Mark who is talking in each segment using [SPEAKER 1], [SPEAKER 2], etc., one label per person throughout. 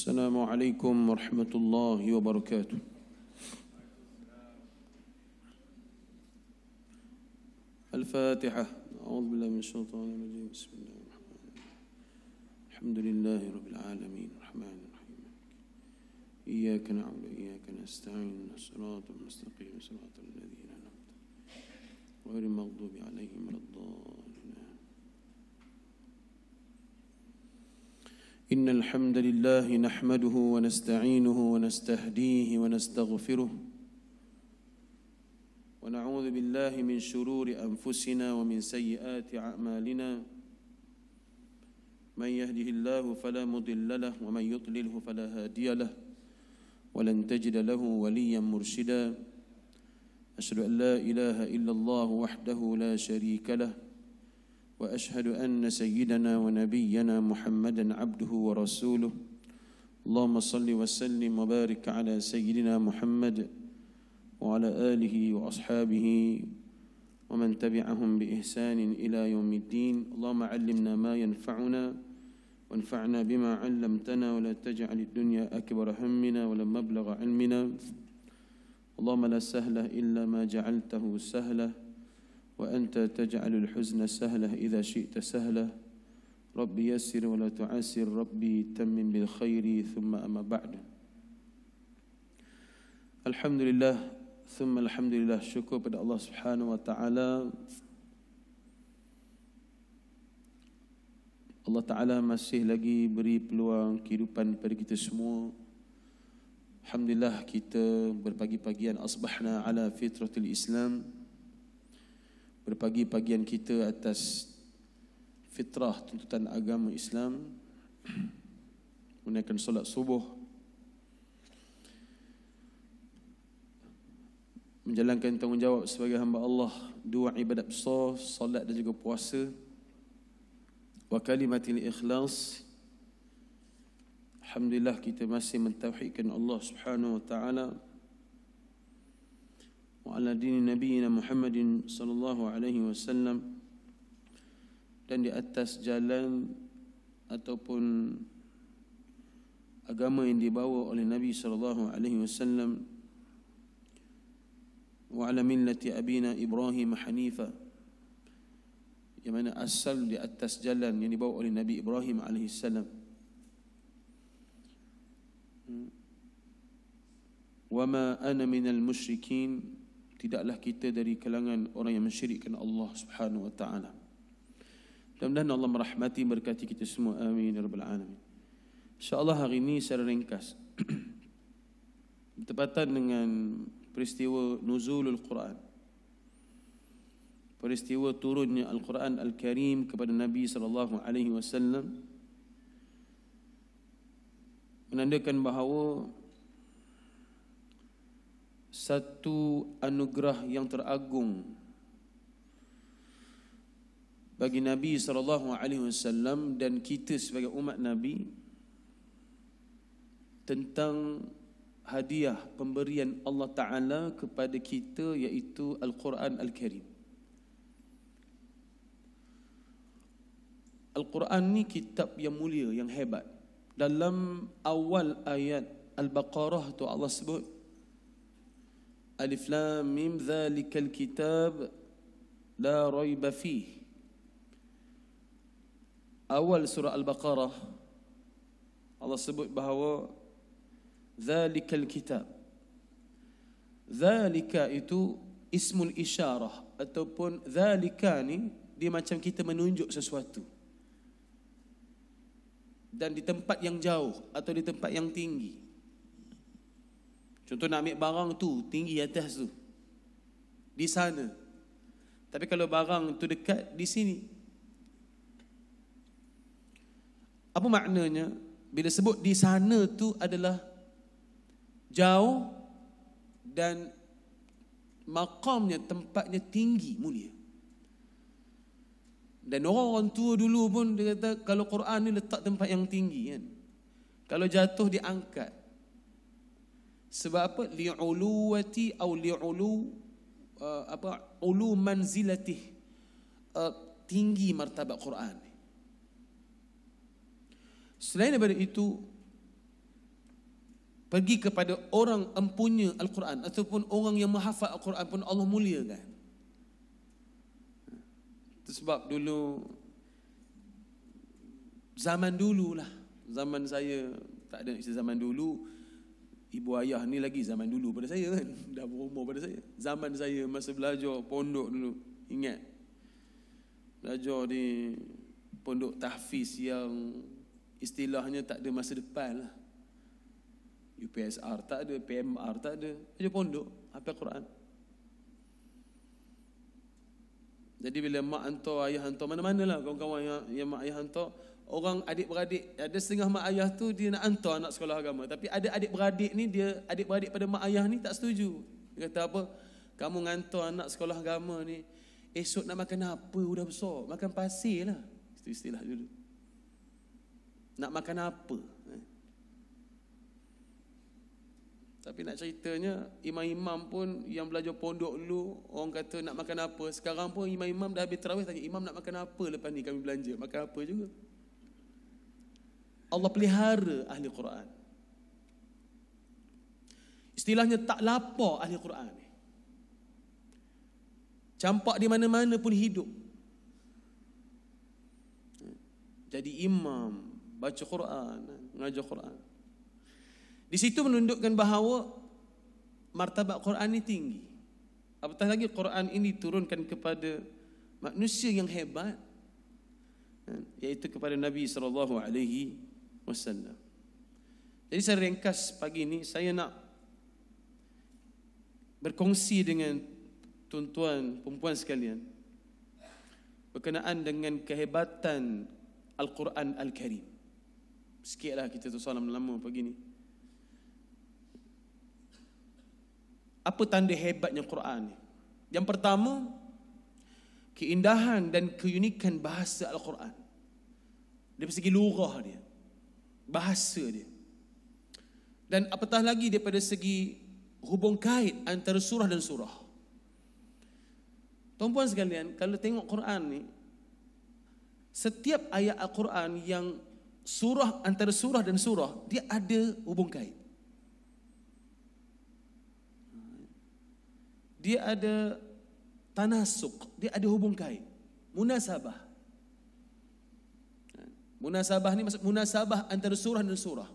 [SPEAKER 1] السلام عليكم ورحمة الله وبركاته. الفاتحة. أعوذ بالله من الشيطان الرجيم. بسم الله الرحمن الرحيم. الحمد لله رب العالمين الرحمن الرحيم. إياك نعبد وإياك نستعين. الصراط المستقيم صراط الذين أنعمت غير المغضوب عليهم ولا الضالين. إن الحمد لله نحمده ونستعينه ونستهديه ونستغفره ونعوذ بالله من شرور أنفسنا ومن سيئات أعمالنا. من يهده الله فلا مضل له ومن يضلله فلا هادي له ولن تجد له وليا مرشدا. أشهد أن لا إله إلا الله وحده لا شريك له وأشهد أن سيدنا ونبينا محمدا عبده ورسوله. اللهم صل وسلم وبارك على سيدنا محمد وعلى آله وأصحابه ومن تبعهم بإحسان إلى يوم الدين. اللهم علمنا ما ينفعنا وانفعنا بما علمتنا ولا تجعل الدنيا أكبر همنا ولا مبلغ علمنا. اللهم لا سهل إلا ما جعلته سهلا وأنت تجعل الحزن سهلة إذا شئت سهلة. ربي يسر ولا تعسر، ربي تمم بالخير. ثم أما بعد. Alhamdulillah, thumma alhamdulillah, syukur pada Allah Subhanahu wa taala. Allah Taala masih lagi beri peluang kehidupan kepada kita semua. Alhamdulillah, kita berpagi-pagian asbahna ala fitratil Islam. Berpagi-pagian kita atas fitrah tuntutan agama Islam, menunaikan solat subuh, menjalankan tanggungjawab sebagai hamba Allah, dua ibadat besar, solat dan juga puasa, wa kalimatil ikhlas. Alhamdulillah, kita masih mentauhidkan Allah Subhanahu wa taala wa ala dini nabiyina Muhammadin sallallahu alaihi wasallam, dan di atas jalan ataupun agama yang dibawa oleh Nabi sallallahu alaihi wasallam, wa ala millati abina Ibrahim hanifa, yang mana asal di atas jalan yang dibawa oleh Nabi Ibrahim alaihi salam. Wa ma ana minal musyrikin, tidaklah kita dari kalangan orang yang mensyirikkan Allah Subhanahu wa taala. Mudah-mudahan Allah merahmati berkati kita semua, amin ya rabbal alamin. Insya-Allah hari ini secara ringkas bertepatan dengan peristiwa nuzulul Quran, peristiwa turunnya Al-Quran Al-Karim kepada Nabi sallallahu alaihi wasallam, menandakan bahawa satu anugerah yang teragung bagi Nabi sallallahu alaihi wasallam dan kita sebagai umat Nabi, tentang hadiah pemberian Allah Ta'ala kepada kita, iaitu Al-Quran Al-Karim. Al-Quran ni kitab yang mulia, yang hebat. Dalam awal ayat Al-Baqarah tu Allah sebut Alif Lam Mim Zalikal Kitab La Raiba Fih. Awal surah Al-Baqarah Allah sebut bahawa Zalikal Kitab. Zalika itu ismul isyarah, ataupun zalika ni dia macam kita menunjuk sesuatu, dan di tempat yang jauh atau di tempat yang tinggi. Contoh, nak ambil barang tu tinggi atas tu, di sana. Tapi kalau barang tu dekat di sini. Apa maknanya? Bila sebut di sana tu adalah jauh dan maqamnya, tempatnya tinggi, mulia. Dan orang tua dulu pun dia kata kalau Quran ni letak tempat yang tinggi kan, kalau jatuh diangkat. Sebab apa? Li'uluwati atau li'ulu ulu manzilatih, tinggi martabat Quran. Selain daripada itu, pergi kepada orang empunya Al-Quran ataupun orang yang menghafal Al-Quran pun Allah muliakan. Itu sebab dulu, zaman dulu lah, zaman saya tak ada zaman dulu, ibu ayah ni lagi zaman dulu pada saya kan, dah berumur pada saya. Zaman saya masa belajar pondok dulu, ingat belajar di pondok tahfiz yang istilahnya tak ada masa depan lah. UPSR tak ada, PMR tak ada, aja pondok hafal Quran. Jadi bila mak hantar, ayah hantar, mana-mana lah kawan-kawan yang mak ayah hantar, orang adik-beradik, ada setengah mak ayah tu dia nak hantar anak sekolah agama, tapi ada adik-beradik ni, dia adik-beradik pada mak ayah ni tak setuju. Dia kata apa? Kamu ngantar anak sekolah agama ni, esok nak makan apa udah besar? Makan pasir lah. Itu istilah dulu. Nak makan apa? Tapi nak ceritanya, imam-imam pun yang belajar pondok dulu, orang kata nak makan apa. Sekarang pun imam-imam dah habis tarawih tanya, imam nak makan apa lepas ni kami belanja? Makan apa juga. Allah pelihara ahli Quran. Istilahnya tak lapar ahli Quran ni. Campak di mana-mana pun hidup. Jadi imam, baca Quran, mengajar Quran. Di situ menunjukkan bahawa martabat Quran ini tinggi. Apatah lagi Quran ini diturunkan kepada manusia yang hebat, iaitu kepada Nabi SAW. Jadi saya ringkas pagi ini, saya nak berkongsi dengan tuan-tuan, perempuan sekalian berkenaan dengan kehebatan Al-Quran Al-Karim. Sikitlah kita tu salam lama pagi ni. Apa tanda hebatnya Quran ni? Yang pertama, keindahan dan keunikan bahasa Al-Quran. Dari segi lugah dia, bahasa dia. Dan apatah lagi daripada segi hubung kait antara surah dan surah. Tuan-puan sekalian, kalau tengok Quran ni, setiap ayat Al-Quran yang surah antara surah dan surah, dia ada hubung kait. Dia ada tanasuk, dia ada hubung kait, munasabah. Munasabah ni maksud munasabah antara surah dan surah.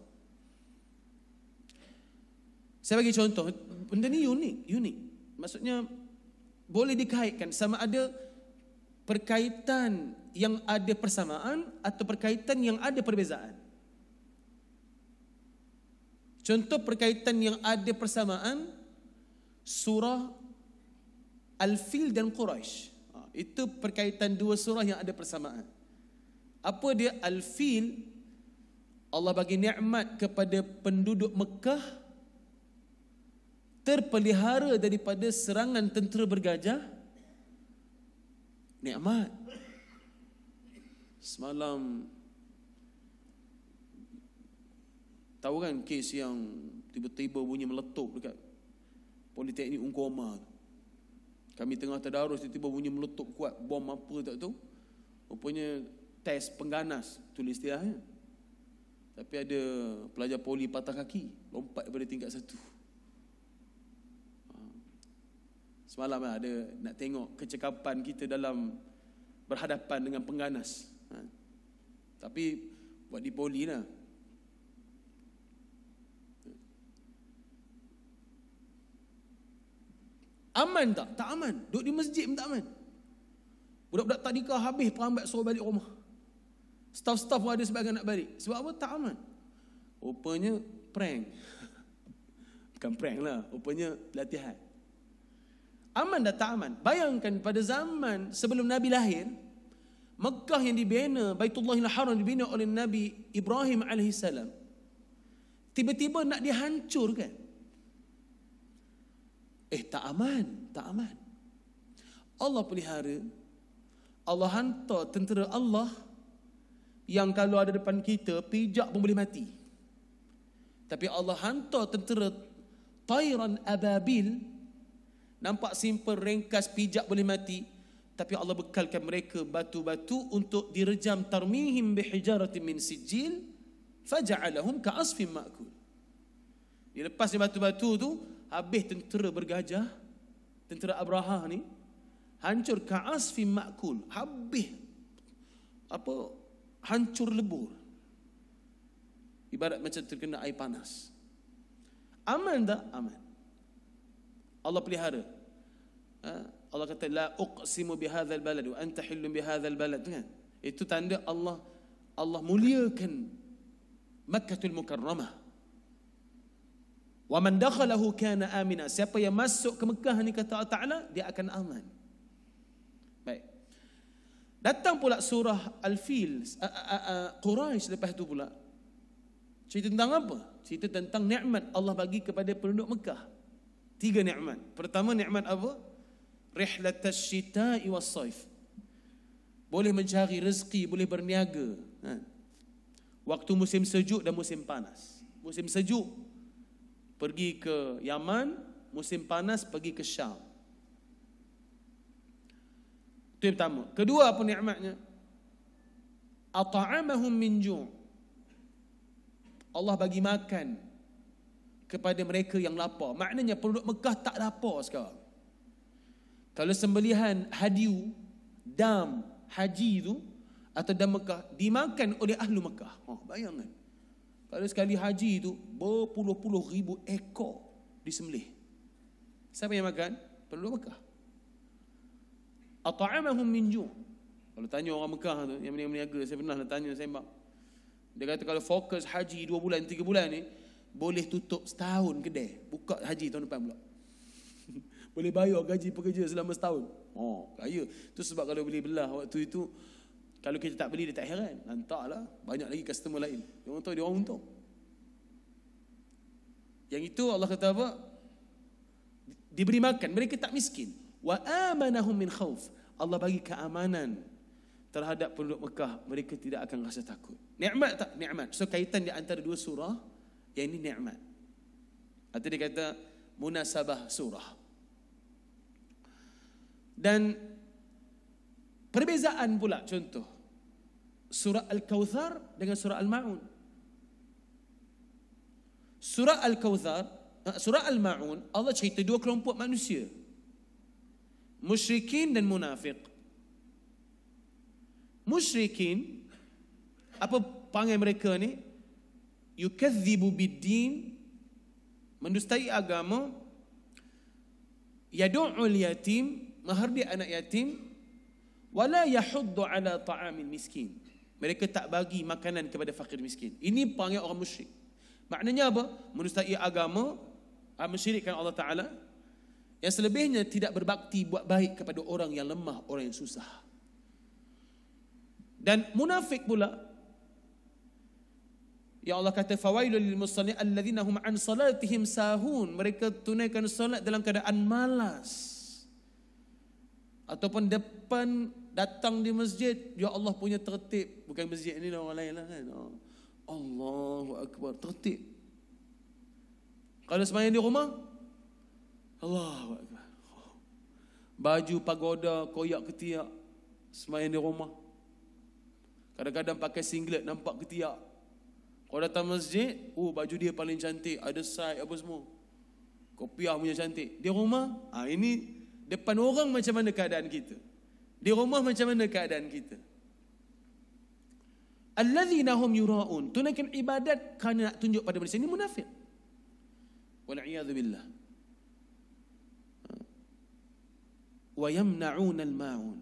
[SPEAKER 1] Saya bagi contoh, benda ni unik. Maksudnya boleh dikaitkan sama ada perkaitan yang ada persamaan atau perkaitan yang ada perbezaan. Contoh perkaitan yang ada persamaan, surah Al-Fil dan Quraisy. Itu perkaitan dua surah yang ada persamaan. Apa dia Al-Fil? Allah bagi nikmat kepada penduduk Mekah, terpelihara daripada serangan tentera bergajah. Nikmat. Semalam tahu kan kes yang tiba-tiba bunyi meletup dekat Politeknik Ungkoma. Kami tengah tadarus, tiba-tiba bunyi meletup kuat, bom apa tak tahu. Rupanya test pengganas, tulis istilahnya. Tapi ada pelajar poli patah kaki, lompat daripada tingkat 1. Semalam ada nak tengok kecekapan kita dalam berhadapan dengan pengganas. Tapi buat di poli lah. Aman tak? Tak aman. Duduk di masjid pun tak aman. Budak-budak tadika habis perambat suruh balik rumah. Staff-staff pun ada sebagian nak balik. Sebab apa? Tak aman. Rupanya prank. Bukan prank lah. Rupanya latihan. Aman dah tak aman. Bayangkan pada zaman sebelum Nabi lahir, Mekah yang dibina, Baitullahil Haram dibina oleh Nabi Ibrahim AS, tiba-tiba nak dihancurkan. Tak aman, tak aman. Allah pelihara. Allah hantar tentera Allah yang kalau ada depan kita, pijak pun boleh mati. Tapi Allah hantar tentera Tayran Ababil, nampak simple, ringkas, pijak boleh mati. Tapi Allah bekalkan mereka batu-batu untuk direjam, tarmihim bihijaratin min sijil faja'alahum ka'asfin ma'kul. Dia lepas dia batu-batu tu, habis tentera bergajah, tentera Abraha ni, hancur ka'asfin ma'kul. Habis hancur lebur. Ibarat macam terkena air panas. Aman tak? Aman. Allah pelihara. Allah kata la uqsimu bihadzal balad wa anta hillun bihadzal balad, kan? Itu tanda Allah muliakan Makkahul Mukarramah. Wa man dakhalahu kana amina. Siapa yang masuk ke Mekah ni, kata Allah Taala, dia akan aman. Baik. Datang pula surah Al-Fil, Quraisy lepas tu pula. Cerita tentang apa? Cerita tentang nikmat Allah bagi kepada penduduk Mekah. 3 nikmat. Pertama, nikmat apa? Rihlatash syita'i was-saif. Boleh mencari rezeki, boleh berniaga. Waktu musim sejuk dan musim panas. Musim sejuk pergi ke Yaman, musim panas pergi ke Syam. Itu yang pertama. Kedua, apa nikmatnya? At'amahum min ju'. Allah bagi makan kepada mereka yang lapar. Maknanya penduduk Mekah tak lapar sekarang. Kalau sembelihan hadiu, dam haji tu atau dam Mekah dimakan oleh ahlu Mekah. Bayangkan. Kalau sekali haji tu berpuluh-puluh ribu ekor disembelih. Siapa yang makan? Penduduk Mekah. At'amahum min ju'. Kalau tanya orang Mekah tu yang berniaga, saya pernah tanya sembang. Dia kata kalau fokus haji 2 bulan, 3 bulan ni, boleh tutup setahun kedai. Buka haji tahun depan pula. Boleh bayar gaji pekerja selama setahun. Kaya. Itu sebab kalau boleh belah waktu itu, kalau kita tak beli, dia tak heran. Lantaklah, banyak lagi customer lain. Dia orang tahu dia orang untung. Yang itu Allah kata apa? Diberi makan, mereka tak miskin. Wa amanahum min khauf. Allah bagi keamanan terhadap penduduk Mekah, mereka tidak akan rasa takut. Nikmat tak? Nikmat. So kaitan di antara 2 surah, yang ini nikmat. Atau dia kata munasabah surah. Dan perbezaan pula, contoh surah Al-Kautsar dengan surah Al-Ma'un. Surah Al-Kautsar, surah Al-Ma'un, Allah cerita 2 kelompok manusia, musyrikin dan munafik. Musyrikin, apa panggil mereka ni? Yukadzibu bid-din, mendustai agama. Yadu'ul yatim, menghardik anak yatim. Wala yahuddu ala ta'amil miskin, mereka tak bagi makanan kepada fakir miskin. Ini panggil orang musyrik. Maknanya apa? Mendustai agama, mensyirikkan Allah Ta'ala. Yang selebihnya tidak berbakti buat baik kepada orang yang lemah, orang yang susah. Dan munafik pula, ya Allah kata fawailul lil musallin alladzina hum an salatihim sahun, mereka tunaikan solat dalam keadaan malas. Ataupun depan datang di masjid, ya Allah punya tertib, bukan masjid ini orang lain lah kan. Allahu akbar, tertib. Kalau sembahyang di rumah, Allahu akbar. Baju pagoda koyak ketiak, sembahyang di rumah. Kadang-kadang pakai singlet nampak ketiak. Kalau datang masjid, baju dia paling cantik, ada side apa semua. Kopiah punya cantik. Di rumah, ini depan orang macam mana keadaan kita? Di rumah macam mana keadaan kita? Alladzina hum yura'un, tunaikan ibadat kerana nak tunjuk pada manusia. Ini munafik. Wal'iyadzu billah. Wa yamna'un al-ma'un,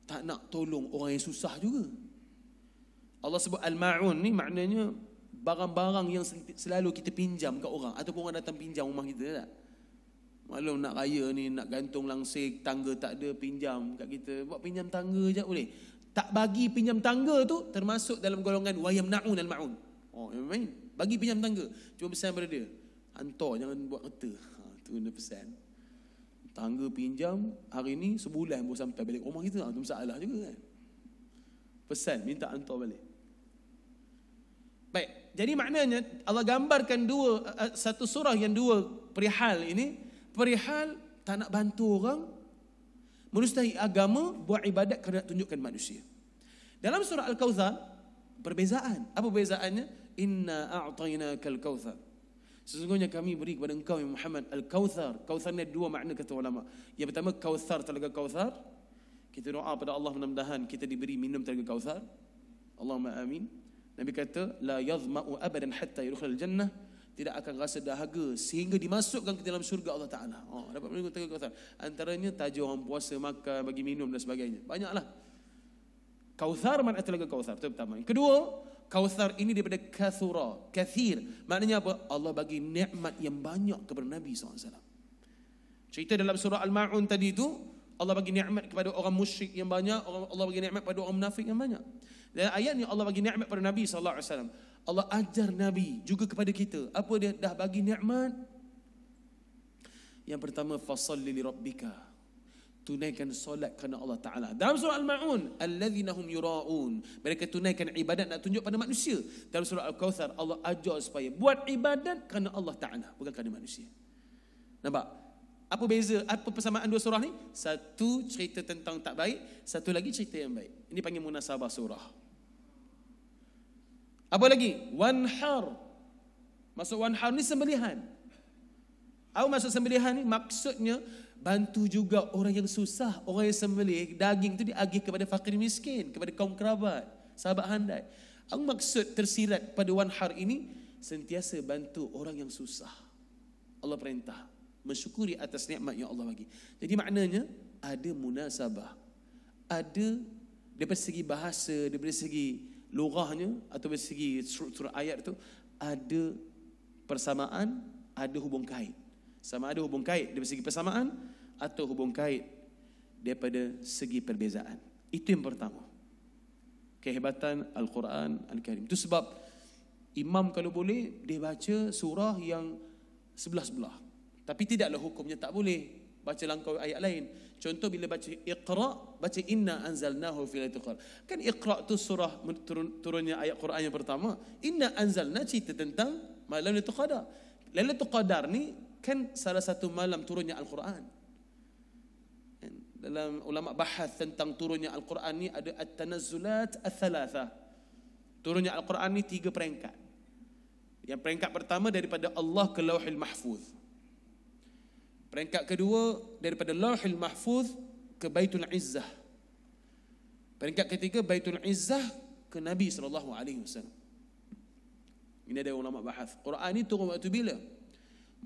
[SPEAKER 1] tak nak tolong orang yang susah juga. Allah sebut al-ma'un ni maknanya barang-barang yang selalu kita pinjam kat orang, ataupun orang datang pinjam rumah kita tak? Maklum nak raya ni, nak gantung langsir, tangga tak ada, pinjam kat kita. Buat pinjam tangga je boleh. Tak bagi pinjam tangga tu termasuk dalam golongan wa yamna'un al-ma'un. Main bagi pinjam tangga, cuma pesan pada dia, hantar, jangan buat kata. Tu dia pesan. Tangga pinjam hari ni sebulan baru sampai balik rumah kita. Itu masalah juga kan. Pesan, minta hantar balik. Baik, jadi maknanya Allah gambarkan satu surah yang 2 perihal ini. Perihal tak nak bantu orang, menustai agama, buat ibadat kerana nak tunjukkan manusia. Dalam surah Al-Kautsar, perbezaan. Apa perbezaannya? Inna a'tainakal kautsar. Sesungguhnya kami beri kepada engkau ya Muhammad al-kautsar. Kautsar ni dua makna kata ulama. Yang pertama kautsar, telaga kautsar. Kita doa pada Allah mudah-mudahan kita diberi minum telaga kautsar. Allahumma amin. Nabi kata la yazma'u abadan hatta yadkhulal jannah. Tidak akan rasa dahaga sehingga dimasukkan ke dalam syurga Allah Ta'ala. Dapat minum telaga kautsar. Antaranya tajuk orang puasa, makan, bagi minum dan sebagainya. Banyaklah. Kautsar makna telaga kautsar. Itu pertama. Yang kedua, kautsar ini daripada kathura, kathir. Maknanya apa? Allah bagi nikmat yang banyak kepada Nabi SAW. Cerita dalam surah Al-Ma'un tadi itu, Allah bagi nikmat kepada orang musyrik yang banyak, Allah bagi nikmat kepada orang munafik yang banyak. Dan ayat ni Allah bagi nikmat kepada Nabi SAW. Allah ajar Nabi juga kepada kita. Apa dia dah bagi nikmat? Yang pertama, fasalli li rabbika. Tunaikan solat kerana Allah Ta'ala. Dalam surah Al-Ma'un, alladzina hum yura'un. Mereka tunaikan ibadat nak tunjuk pada manusia. Dalam surah Al-Kautsar, Allah ajar supaya buat ibadat kerana Allah Ta'ala, bukan kerana manusia. Nampak? Apa beza, apa persamaan dua surah ni? Satu cerita tentang tak baik, satu lagi cerita yang baik. Ini panggil munasabah surah. Apa lagi? Wanhar. Maksud wanhar ni sembelihan. Apa maksud sembelihan ni? Maksudnya bantu juga orang yang susah, orang yang sembelih daging tu diagih kepada fakir miskin, kepada kaum kerabat, sahabat handai. Apa maksud tersirat pada wanhar ini? Sentiasa bantu orang yang susah. Allah perintah, mensyukuri atas nikmat yang Allah bagi. Jadi maknanya ada munasabah. Ada daripada segi bahasa, daripada segi lughahnya atau dari segi struktur ayat tu ada persamaan, ada hubung kait. Sama ada hubung kait dari segi persamaan atau hubung kait daripada segi perbezaan. Itu yang pertama. Kehebatan Al-Quran Al-Karim. Itu sebab imam kalau boleh dia baca surah yang sebelah-sebelah. Tapi tidaklah hukumnya tak boleh baca langkau ayat lain. Contoh bila baca Iqra, baca Inna anzalnahu fi lailatul qadar. Kan Iqra tu surah turunnya ayat Quran yang pertama. Inna anzalna cerita tentang malam Lailatul Qadar. Lailatul Qadar ni kan salah satu malam turunnya Al-Quran. Dalam ulama bahas tentang turunnya Al-Quran ni ada at-tanazzulat ats-tsalatsa. Turunnya Al-Quran ni 3 peringkat. Yang peringkat pertama daripada Allah ke Lauhul Mahfuz. Peringkat kedua daripada Lauhul Mahfuz ke Baitul Izzah. Peringkat ketiga Baitul Izzah ke Nabi SAW. Ini ada ulama bahas. Quran ni turun waktu bila?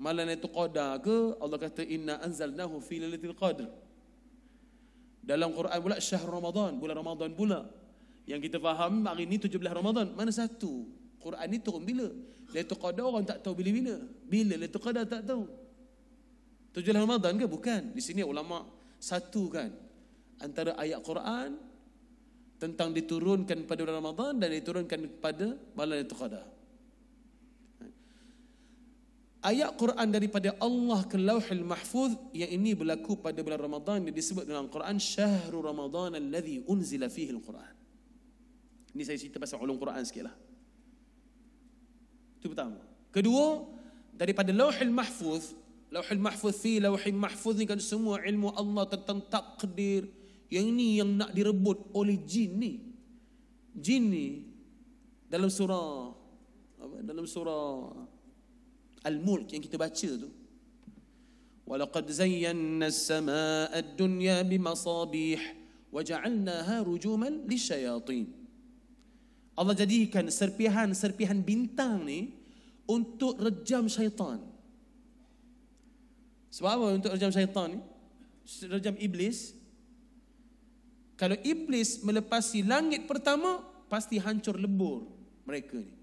[SPEAKER 1] Malam Lailatul Qadar ke? Allah kata inna anzalnahu fi lailatul qadr. Dalam Quran pula syahr Ramadan, bulan Ramadan pula. Yang kita faham hari ni 17 Ramadan. Mana satu? Quran ni turun bila? Lailatul Qadar orang tak tahu bila-bila. Bila Lailatul Qadar tak tahu. 17 Ramadan ke? Bukan. Di sini ulama satukan antara ayat Quran tentang diturunkan pada bulan Ramadan dan diturunkan pada malam Lailatul Qadar. Ayat Quran daripada Allah ke Lauhul Mahfuz yang ini berlaku pada bulan Ramadan yang disebut dalam Quran Syahrul Ramadan alladhi unzila fihi al-Quran. Ini saya cerita pasal ulum Quran sikitlah. Itu pertama. Kedua, daripada Lauhul Mahfuz. Lauhul Mahfuz fi Lauhul Mahfuz ni kan semua ilmu Allah tentang takdir. Yang ini yang nak direbut oleh jin ni. Jin ni dalam surah dalam surah Al-Mulk yang kita baca tu. Walaqad zayyana as-samaa'a ad-dunya bimasabih wa ja'alnaha rujuman lisyayatin. Allah jadikan serpihan-serpihan bintang ni untuk rejam syaitan. Sebab apa untuk rejam syaitan ni? Rejam iblis. Kalau iblis melepasi langit pertama, pasti hancur lebur mereka ni.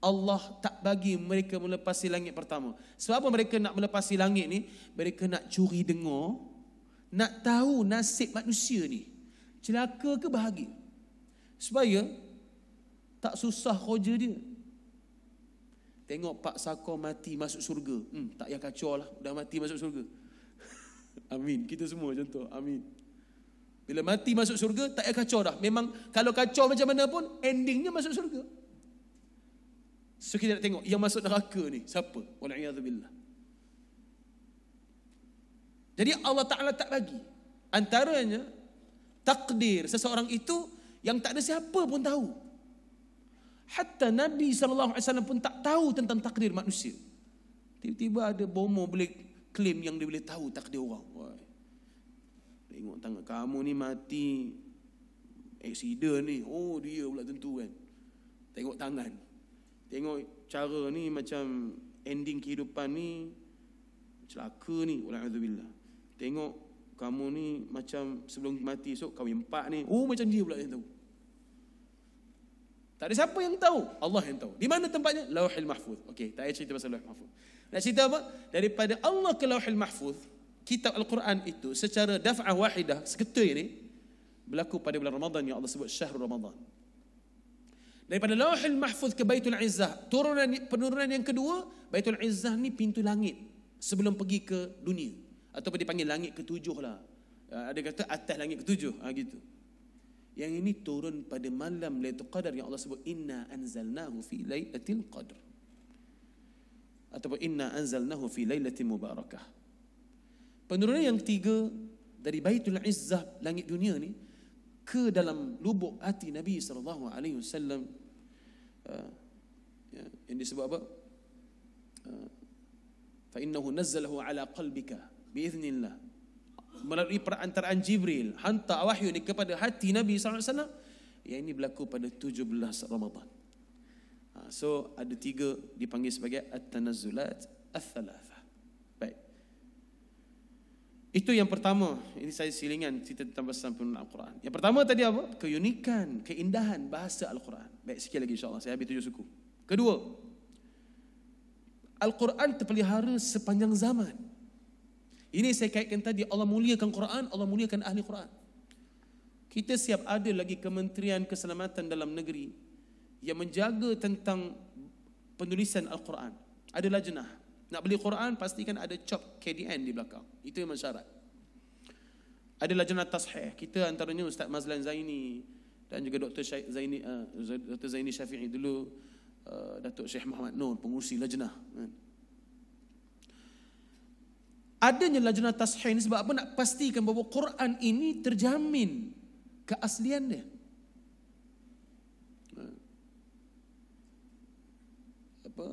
[SPEAKER 1] Allah tak bagi mereka melepasi langit pertama. Sebab apa mereka nak melepasi langit ni? Mereka nak curi dengar, nak tahu nasib manusia ni. Celaka ke bahagia? Supaya tak susah kerja dia. Tengok Pak Sako mati masuk surga. Tak payah kacau lah. Dah mati masuk surga. Amin. Kita semua contoh. Amin. Bila mati masuk surga, tak payah kacau dah. Memang kalau kacau macam mana pun, endingnya masuk surga. So kita nak tengok yang masuk neraka ni siapa? Wal'iyadzubillah. Jadi Allah Ta'ala tak bagi. Antaranya takdir seseorang itu yang tak ada siapa pun tahu. Hatta Nabi SAW pun tak tahu tentang takdir manusia. Tiba-tiba ada bomo boleh claim yang dia boleh tahu takdir orang. Wah. Tengok tangan kamu ni mati accident ni. Oh, dia pula tentu kan. Tengok tangan. Tengok cara ni macam ending kehidupan ni celaka ni. Wala'udzubillah. Tengok kamu ni macam sebelum mati esok kahwin 4 ni. Oh, macam dia pula yang tahu. Tak ada siapa yang tahu. Allah yang tahu. Di mana tempatnya? Lauhil Mahfuz. Okey, tak payah cerita pasal Lauhil Mahfuz. Nak cerita apa? Daripada Allah ke Lauhil Mahfuz, kitab Al-Quran itu secara daf'ah wahidah, seketul ni, berlaku pada bulan Ramadan yang Allah sebut Syahrul Ramadan. Daripada Lauhil Mahfuz ke Baitul Izzah, penurunan yang kedua, Baitul Izzah ni pintu langit sebelum pergi ke dunia. Ataupun dipanggil langit ketujuh lah. Ada kata atas langit ketujuh. Gitu. Yang ini turun pada malam Lailatul Qadar yang Allah sebut inna anzalnahu fi lailatul qadr. Ataupun inna anzalnahu fi lailatin mubarakah. Penurunan yang ketiga dari Baitul Izzah langit dunia ni ke dalam lubuk hati Nabi sallallahu alaihi wasallam, yang disebut apa? Fa innahu nazzalahu ala qalbika biiznillah. Melalui perantaraan Jibril hantar wahyu ni kepada hati Nabi SAW. Yang ini berlaku pada 17 Ramadan. So ada 3 dipanggil sebagai at-tanazzulat ats-tsalatsah. Baik. Itu yang pertama. Ini saya silingan cerita tentang bahasa penurunan Al-Quran. Yang pertama tadi apa? Keunikan, keindahan bahasa Al-Quran. Baik, sikit lagi insya-Allah saya habis 7 suku. Kedua, Al-Quran terpelihara sepanjang zaman. Ini saya kaitkan tadi, Allah muliakan Quran, Allah muliakan ahli Quran. Kita siap ada lagi Kementerian Keselamatan Dalam Negeri yang menjaga tentang penulisan Al-Quran. Ada lajnah. Nak beli Quran, pastikan ada cop KDN di belakang. Itu yang syarat. Ada lajnah tashih. Kita antaranya Ustaz Mazlan Zaini dan juga Dr. Zaini Syafi'i dulu, Datuk Syekh Muhammad Nur, pengurusi lajnah. Adanya lajnah tashih ini sebab apa? Nak pastikan bahawa Quran ini terjamin keaslian dia. Apa?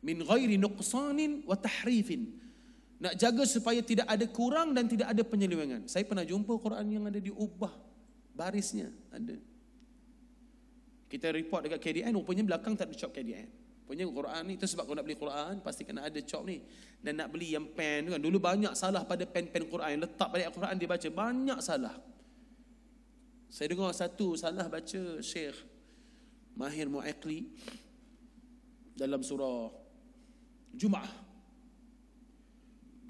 [SPEAKER 1] Min ghairi nuqsanin wa tahrifin. Nak jaga supaya tidak ada kurang dan tidak ada penyelewengan. Saya pernah jumpa Quran yang ada diubah barisnya, ada. Kita report dekat KDN, rupanya belakang tak ada cop KDN. Punya Quran ni, itu sebab kalau nak beli Quran pastikan ada cop ni. Dan nak beli yang pen tu kan, dulu banyak salah pada pen-pen Quran yang letak pada Quran dia baca, banyak salah. Saya dengar satu salah baca Syekh Mahir Mu'aqli dalam surah Jumaah.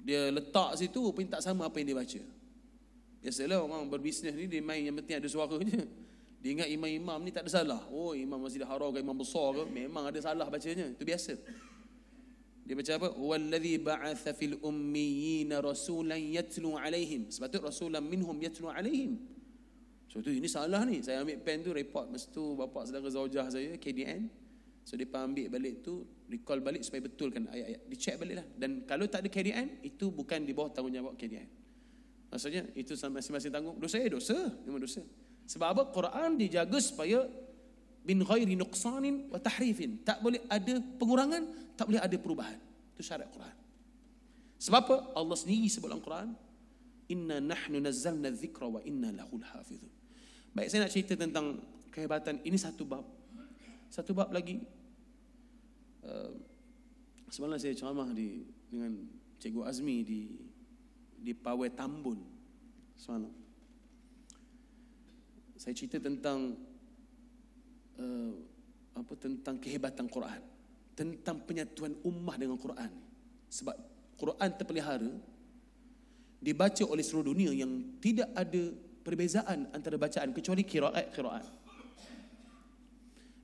[SPEAKER 1] Dia letak situ pun tak sama apa yang dia baca. Biasalah orang berbisnes ni dia main yang penting ada suara je. Dia ingat imam-imam ni tak ada salah. Oh, imam Masjidil Haram ke imam besar ke, memang ada salah bacanya. Itu biasa. Dia baca apa? Wallazi ba'atha fil ummiyina rasulan yatlu alaihim. Sebab tu rasulan minhum yatlu alaihim. So tu ini salah ni. Saya ambil pen tu report masa tu bapa saudara zaujah saya KDN. So dia ambil balik tu, recall balik supaya betulkan ayat-ayat. Dicek baliklah. Dan kalau tak ada KDN, itu bukan di bawah tanggungjawab KDN. Maksudnya itu masing-masing tanggung. Dosa dosa, memang dosa. Sebab apa? Quran dijaga supaya bin ghairi nuqsanin wa tahrifin. Tak boleh ada pengurangan, tak boleh ada perubahan. Itu syarat Quran. Sebab apa? Allah sendiri sebut dalam Quran, inna nahnu nazzalna dzikra wa inna lahu lahafizun. Baik, saya nak cerita tentang kehebatan ini satu bab. Satu bab lagi. Semalam saya ceramah dengan Cikgu Azmi di Pawai Tambun semalam. Saya cerita tentang tentang kehebatan Quran, tentang penyatuan ummah dengan Quran. Sebab Quran terpelihara, dibaca oleh seluruh dunia yang tidak ada perbezaan antara bacaan kecuali qiraat.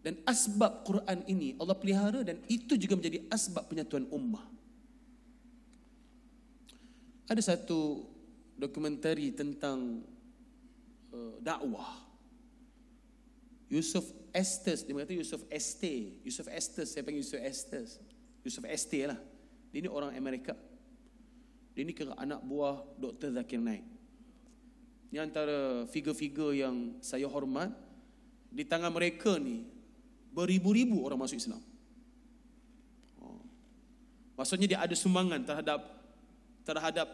[SPEAKER 1] Dan asbab Quran ini Allah pelihara dan itu juga menjadi asbab penyatuan ummah. Ada satu dokumentari tentang dakwah. Yusuf Estes, dia kata Yusuf Estes, saya panggil Yusuf Estes lah. Dia ni orang Amerika. Dia ni kira anak buah Dr. Zakir Naik. Ini antara figure-figure yang saya hormat di tangan mereka ni beribu-ribu orang masuk Islam. Maksudnya dia ada sumbangan terhadap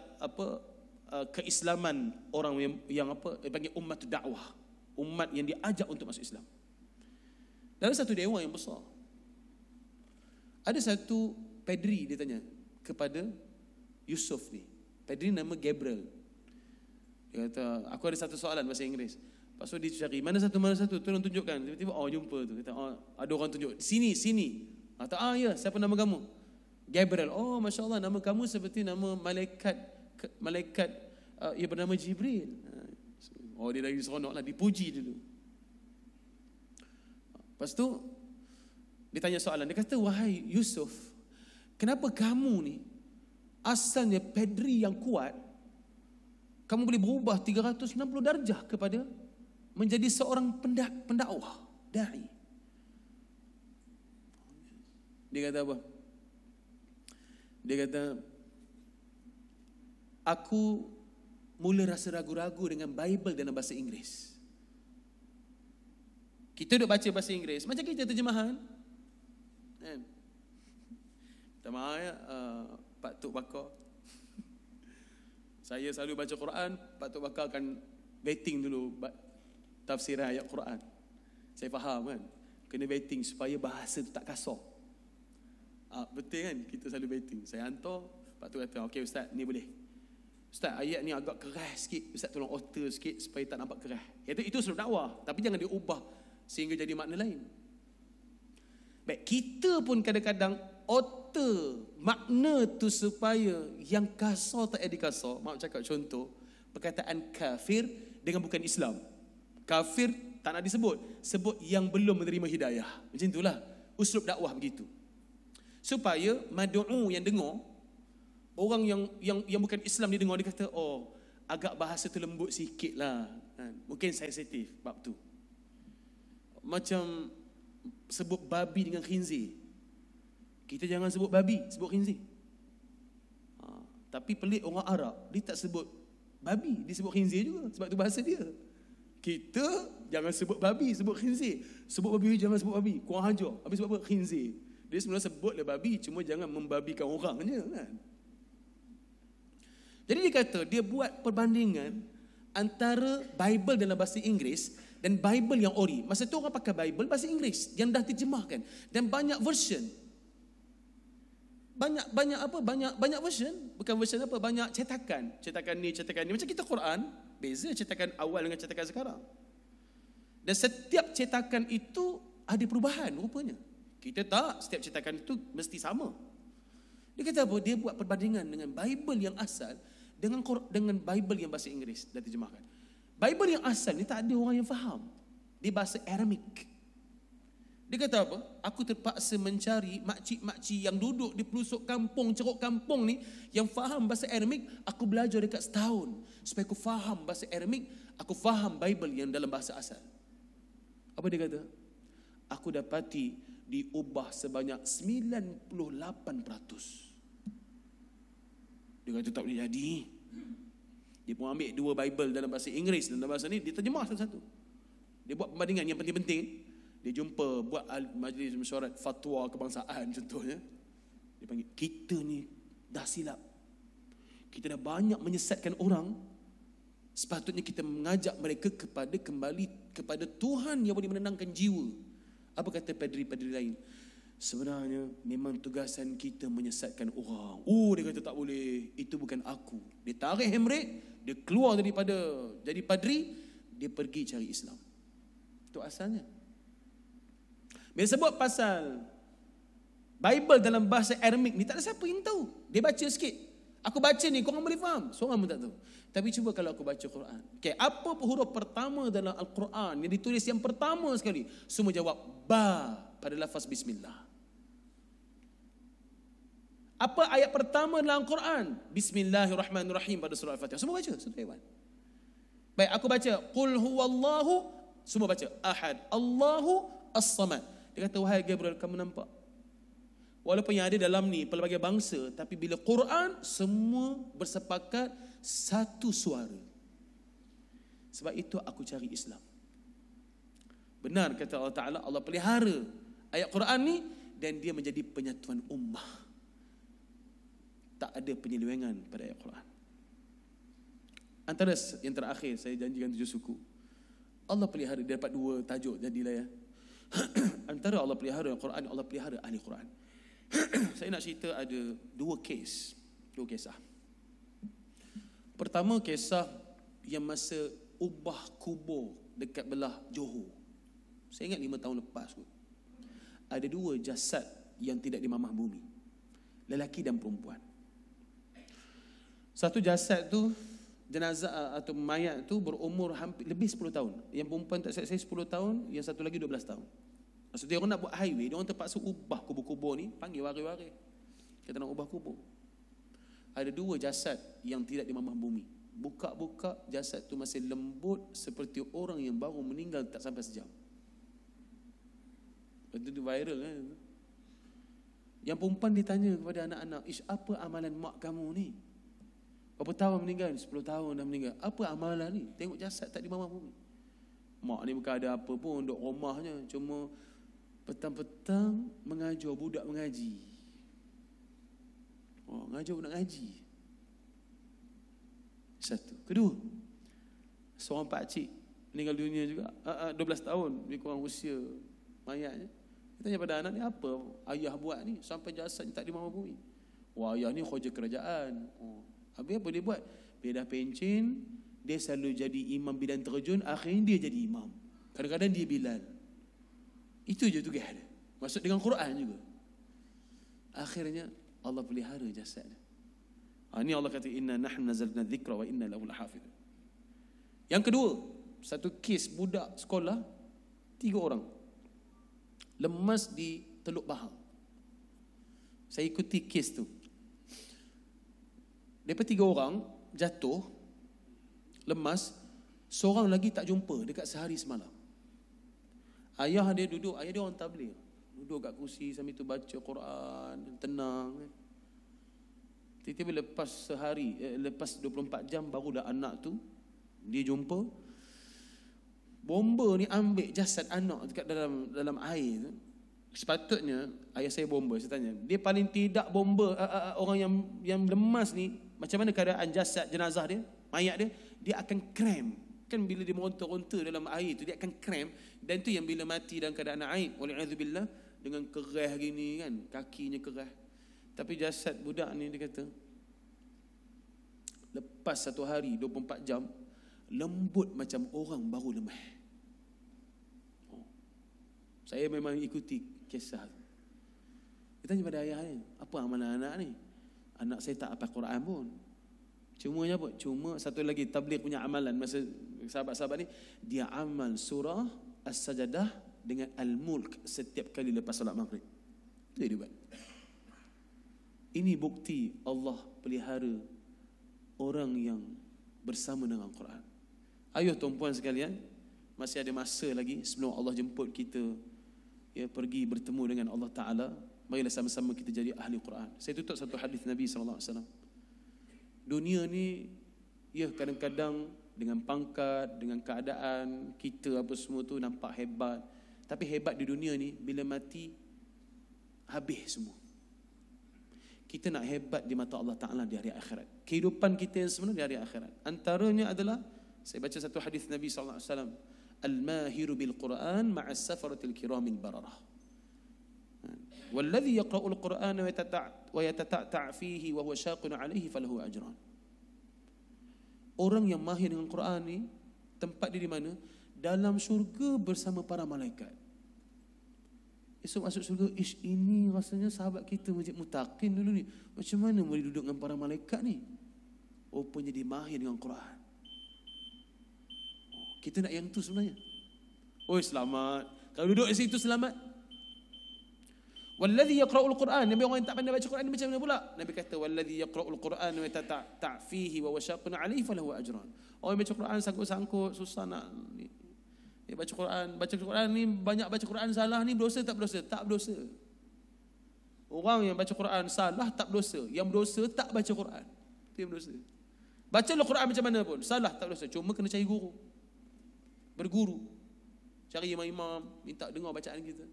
[SPEAKER 1] keislaman orang yang panggil umat dakwah, umat yang diajak untuk masuk Islam. Dalam satu dewan yang besar, ada satu padri dia tanya kepada Yusuf ni. Padri nama Gabriel. Dia kata, aku ada satu soalan bahasa Inggeris. Lepas tu dia cari, mana satu, tolong tunjukkan. Tiba-tiba, jumpa tu. Kata, ada orang tunjuk. Sini. Kata, ya, siapa nama kamu? Gabriel. Masya Allah, nama kamu seperti nama malaikat ia bernama Jibril. Dia lagi seronok lah, dipuji dulu. Lepas tu dia tanya soalan. Dia kata, wahai Yusuf, kenapa kamu ni asalnya padri yang kuat, kamu boleh berubah 360 darjah kepada menjadi seorang pendakwah, da'i? Dia kata apa? Dia kata, aku mula rasa ragu-ragu dengan Bible dalam bahasa Inggeris. Kita duk baca bahasa Inggeris macam kita terjemahan, kan? Minta maaf ya, Pak Tok Bakar. Saya selalu baca Quran, Pak Tok Bakar akan vetting dulu tafsiran ayat Quran. Saya faham kan, kena vetting supaya bahasa tu tak kasar. Betul kan, kita selalu vetting. Saya hantar, Pak Tok kata, okey Ustaz, ni boleh. Ustaz, ayat ni agak keras sikit, Ustaz tolong alter sikit supaya tak nampak keras. Itu usul dakwah, tapi jangan diubah sehingga jadi makna lain. Baik, kita pun kadang-kadang alter makna tu supaya yang kasar tak jadi kasar. Maaf cakap contoh, perkataan kafir dengan bukan Islam. Kafir tak nak disebut, sebut yang belum menerima hidayah. Macam itulah uslub dakwah begitu. Supaya mad'u yang dengar, orang yang bukan Islam dia dengar, dia kata, agak bahasa tu lembut sikit lah, mungkin sensitif bab tu. Macam sebut babi dengan khinzir, kita jangan sebut babi, sebut khinzir. Tapi pelik orang Arab, dia tak sebut babi, dia sebut khinzir juga, sebab tu bahasa dia. Kita jangan sebut babi, sebut khinzir. Sebut babi, jangan sebut babi, kurang hajar. Habis sebut apa? Khinzir. Dia sebenarnya sebutlah babi, cuma jangan membabikan orang je, kan? Jadi dia kata, dia buat perbandingan antara Bible dalam bahasa Inggeris dan Bible yang ori. Masa tu orang pakai Bible bahasa Inggeris yang dah diterjemahkan, dan banyak version. Banyak version, bukan version apa, banyak cetakan. Cetakan ni. Macam kita Quran, beza cetakan awal dengan cetakan sekarang. Dan setiap cetakan itu ada perubahan rupanya. Kita tak, setiap cetakan itu mesti sama. Dia kata apa? Dia buat perbandingan dengan Bible yang asal dengan Bible yang bahasa Inggeris dah terjemahkan. Bible yang asal ni tak ada orang yang faham. Dia bahasa Aramik. Dia kata apa? Aku terpaksa mencari makcik-makcik yang duduk di pelosok kampung, ceruk kampung ni, yang faham bahasa Aramik. Aku belajar dekat setahun supaya aku faham bahasa Aramik, aku faham Bible yang dalam bahasa asal. Apa dia kata? Aku dapati diubah sebanyak 98%. Dia kata tak boleh jadi. Dia pun ambil dua Bible dalam bahasa Inggeris dan dalam bahasa ni, dia terjemah satu-satu. Dia buat perbandingan yang penting-penting. Dia jumpa buat majlis mesyuarat fatwa kebangsaan contohnya. Dia panggil, kita ni dah silap. Kita dah banyak menyesatkan orang. Sepatutnya kita mengajak mereka kembali kepada Tuhan yang boleh menenangkan jiwa. Apa kata padri-padri lain? Sebenarnya memang tugasan kita menyesatkan orang. Dia kata tak boleh, itu bukan aku. Dia tarik handbrake, dia keluar daripada jadi padri, dia pergi cari Islam. Itu asalnya. Bila sebut pasal Bible dalam bahasa Aramik ni, tak ada siapa yang tahu. Dia baca sikit. Aku baca ni, korang boleh faham. Seorang pun tak tahu. Tapi cuba kalau aku baca Quran. Okay, apa huruf pertama dalam Al-Quran yang ditulis yang pertama sekali? Semua jawab ba pada lafaz bismillah. Apa ayat pertama dalam Al-Quran? Bismillahirrahmanirrahim pada surah Al-Fatihah. Semua baca, surah Iwan. Baik, aku baca qul huwallahu, semua baca ahad, Allahu as-samad. Dia kata, wahai Gabriel, kamu nampak? Walaupun yang ada dalam ni pelbagai bangsa, tapi bila Quran semua bersepakat satu suara. Sebab itu aku cari Islam. Benar kata Allah Ta'ala, Allah pelihara ayat Quran ni dan dia menjadi penyatuan ummah. Tak ada penyelewengan pada ayat Quran. Antara yang terakhir, saya janjikan 7 suku. Allah pelihara, dia dapat 2 tajuk jadilah ya. Antara Allah pelihara Al-Quran, Allah pelihara ahli Quran. Saya nak cerita ada 2 kisah. Pertama, kisah yang masa ubah kubur dekat belah Johor. Saya ingat 5 tahun lepas kot. Ada 2 jasad yang tidak dimamah bumi, lelaki dan perempuan. Satu jasad tu, jenazah atau mayat tu berumur hampir lebih 10 tahun. Yang perempuan tak saya 10 tahun, yang satu lagi 12 tahun. Maksudnya orang nak buat highway, dia orang terpaksa ubah kubur-kubur ni, panggil wari-wari. Kita nak ubah kubur. Ada 2 jasad yang tidak dimamah bumi. Buka-buka, jasad tu masih lembut seperti orang yang baru meninggal tak sampai sejam. Itu viral kan. Yang perempuan ditanya kepada anak-anak, apa amalan mak kamu ni? Berapa tahun meninggal? 10 tahun dah meninggal. Apa amalan ni? Tengok jasad tak dimamah bumi. Mak ni bukan ada apa pun, duduk rumahnya, cuma petang-petang mengajar budak mengaji. Mengajar budak ngaji. Satu. Kedua, seorang pakcik meninggal dunia juga, 12 tahun lebih kurang usia mayatnya. Kita tanya pada anak ni, apa ayah buat ni sampai jasad tak dimamah bumi? Wah, ayah ni khawaja kerajaan. Habis apa dia buat? Dia dah pencen, dia selalu jadi imam bidang terjun, akhirnya dia jadi imam. Kadang-kadang dia Bilal. Itu je tugas dia. Masuk dengan Quran juga. Akhirnya Allah pelihara jasad dia. Ini Allah kata, inna nahnu nazzalna dzikra wa inna lahu lahafidh. Yang kedua, satu kes budak sekolah, 3 orang lemas di Teluk Bahar. Saya ikuti kes tu. Daripada 3 orang jatuh, lemas, seorang lagi tak jumpa dekat sehari semalam. Ayah dia duduk, ayah dia orang tabligh, duduk kat kursi sambil tu baca Quran, tenang kan. Tiba-tiba lepas sehari, lepas 24 jam barulah anak tu dia jumpa. Bomba ni ambil jasad anak dekat dalam air tu. Sepatutnya ayah saya bomba, saya tanya, dia paling tidak bomba orang yang lemas ni, macam mana keadaan jasad jenazah dia, mayat dia, dia akan cramp. Kan bila dia meronta-ronta dalam air tu, dia akan cramp. Dan tu yang bila mati dalam keadaan air, wali'adzubillah, dengan kerah gini kan, kakinya kerah. Tapi jasad budak ni, dia kata, lepas 1 hari, 24 jam, lembut macam orang baru lemah. Saya memang ikuti kisah. Kita tanya pada ayah ni, apa amalan anak ni? Anak saya tak hafal Quran pun. Cuma satu lagi tabligh punya amalan masa sahabat-sahabat ni, dia amal surah As-Sajdah dengan Al-Mulk setiap kali lepas solat maghrib. Itu dia buat. Ini bukti Allah pelihara orang yang bersama dengan Quran. Ayuh tuan-puan sekalian, masih ada masa lagi sebelum Allah jemput kita pergi bertemu dengan Allah Ta'ala. Marilah sama-sama kita jadi ahli Quran. Saya tutup satu hadis Nabi SAW. Dunia ni, kadang-kadang dengan pangkat, dengan keadaan kita apa semua tu nampak hebat. Tapi hebat di dunia ni, bila mati, habis semua. Kita nak hebat di mata Allah Ta'ala di hari akhirat. Kehidupan kita yang sebenar di hari akhirat. Antaranya adalah, saya baca satu hadis Nabi SAW. Al-mahiru bil-Quran ma'as safaratil kiramil bararah. Walladhi yaqra'ul Quran wa yatata'ta' fihi wa huwa shaqun 'alayhi falahu ajran. Orang yang mahir dengan Quran ni, tempat dia di mana? Dalam syurga bersama para malaikat. Esok masuk syurga, ini rasanya sahabat kita Masjid Mutaqin dulu ni, macam mana boleh duduk dengan para malaikat ni? Rupanya dia mahir dengan Quran. Kita nak yang tu sebenarnya. Selamat. Kalau duduk di situ selamat. Walladhi yaqra'ul Quran. Nabi orang yang tak pandai baca Quran ni macam mana pula? Nabi kata walladhi yaqra'ul Quran wa yatata'ta' fihi wa washaqun 'alayhi falahu ajran. Orang yang baca Quran sangkut-sangkut, susah nak dia baca Quran ni, banyak baca Quran salah ni, berdosa tak berdosa? Tak berdosa. Orang yang baca Quran salah tak berdosa. Yang berdosa tak baca Quran. Itu yang berdosa. Bacalah Quran macam mana pun, salah tak berdosa. Cuma kena cari guru. Berguru. Cari imam-imam, minta dengar bacaan kita.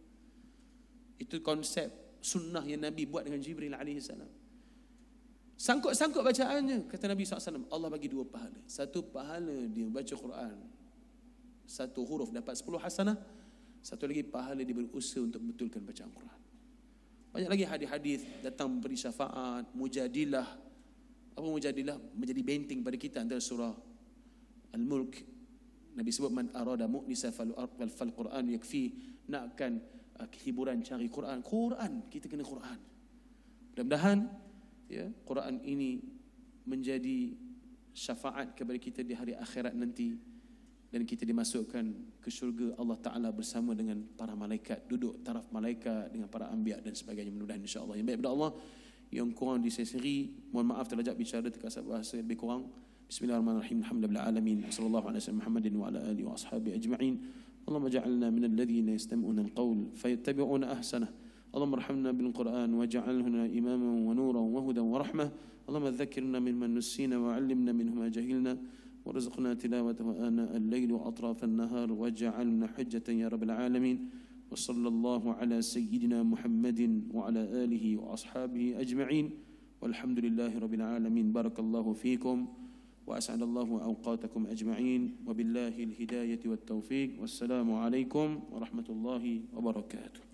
[SPEAKER 1] Itu konsep sunnah yang Nabi buat dengan Jibril AS. Sangkut-sangkut bacaannya, kata Nabi SAW, Allah bagi 2 pahala. Satu pahala dia baca Quran, 1 huruf dapat 10 hasanah. Satu lagi pahala dia berusaha untuk betulkan bacaan Quran. Banyak lagi hadis-hadis datang memberi syafaat, mujadilah. Apa mujadilah? Menjadi benteng pada kita antara surah Al-Mulk. Nabi sebut man arada mu'nisa fal Quran yakfi. Nakkan hiburan, cari Quran. Kita kena Quran. Mudah-mudahan ya, Quran ini menjadi syafaat kepada kita di hari akhirat nanti, dan kita dimasukkan ke syurga Allah Ta'ala bersama dengan para malaikat, duduk taraf malaikat dengan para anbiya dan sebagainya. Mudah-mudahan insya-Allah. Yang baik daripada Allah, yang kurang diseseri, mohon maaf terlajak bicara terkasar bahasa lebih kurang. Bismillahirrahmanirrahim. Alhamdulillah alamin. Sallallahu alaihi wasallam Muhammadin wa ala alihi wa ashabihi ajma'in. Allahumma ja'alna minal ladzina yastami'una al-qawl fayattabi'una ahsanah. اللهم ارحمنا بالقرآن واجعلنا إماما ونورا وهدى ورحمة. اللهم ذكرنا ممن نسينا وعلمنا منه ما جهلنا وارزقنا تلاوته آناء الليل وأطراف النهار واجعلنا حجة يا رب العالمين. وصلى الله على سيدنا محمد وعلى آله وأصحابه أجمعين والحمد لله رب العالمين. بارك الله فيكم وأسعد الله أوقاتكم أجمعين وبالله الهداية والتوفيق والسلام عليكم ورحمة الله وبركاته.